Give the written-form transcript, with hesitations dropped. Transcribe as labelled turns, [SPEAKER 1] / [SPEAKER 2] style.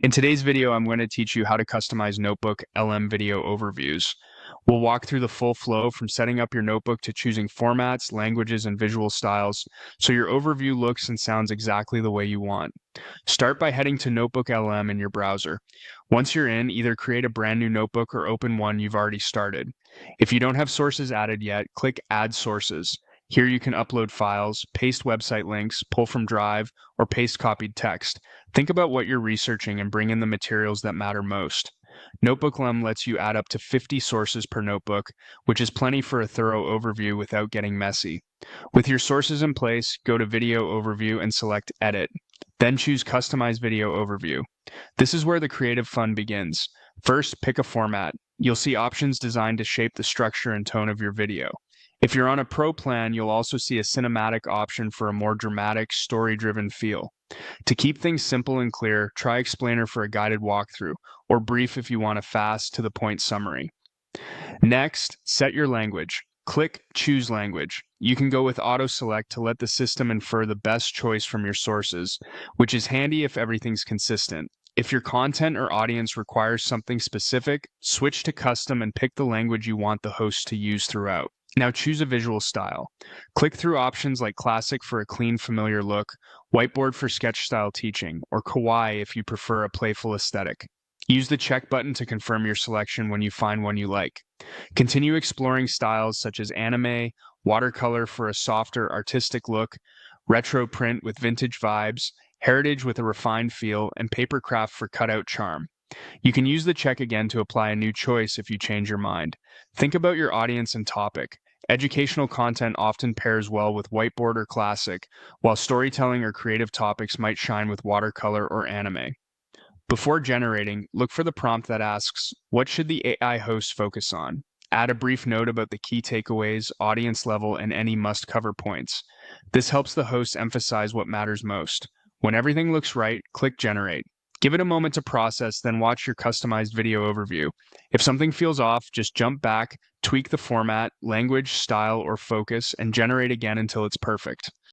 [SPEAKER 1] In today's video, I'm going to teach you how to customize NotebookLM video overviews. We'll walk through the full flow from setting up your notebook to choosing formats, languages, and visual styles so your overview looks and sounds exactly the way you want. Start by heading to NotebookLM in your browser. Once you're in, either create a brand new notebook or open one you've already started. If you don't have sources added yet, click Add Sources. Here you can upload files, paste website links, pull from Drive, or paste copied text. Think about what you're researching and bring in the materials that matter most. NotebookLM lets you add up to 50 sources per notebook, which is plenty for a thorough overview without getting messy. With your sources in place, go to Video Overview and select Edit. Then choose Customize Video Overview. This is where the creative fun begins. First, pick a format. You'll see options designed to shape the structure and tone of your video. If you're on a Pro plan, you'll also see a cinematic option for a more dramatic, story-driven feel. To keep things simple and clear, try Explainer for a guided walkthrough, or Brief if you want a fast, to-the-point summary. Next, set your language. Click Choose Language. You can go with Auto Select to let the system infer the best choice from your sources, which is handy if everything's consistent. If your content or audience requires something specific, switch to Custom and pick the language you want the host to use throughout. Now choose a visual style. Click through options like Classic for a clean, familiar look, Whiteboard for sketch style teaching, or Kawaii if you prefer a playful aesthetic. Use the check button to confirm your selection when you find one you like. Continue exploring styles such as anime, watercolor for a softer, artistic look, retro print with vintage vibes, heritage with a refined feel, and papercraft for cutout charm. You can use the check again to apply a new choice if you change your mind. Think about your audience and topic. Educational content often pairs well with whiteboard or classic, while storytelling or creative topics might shine with watercolor or anime. Before generating, look for the prompt that asks, what should the AI host focus on? Add a brief note about the key takeaways, audience level, and any must-cover points. This helps the host emphasize what matters most. When everything looks right, click Generate. Give it a moment to process, then watch your customized video overview. If something feels off, just jump back, tweak the format, language, style, or focus, and generate again until it's perfect.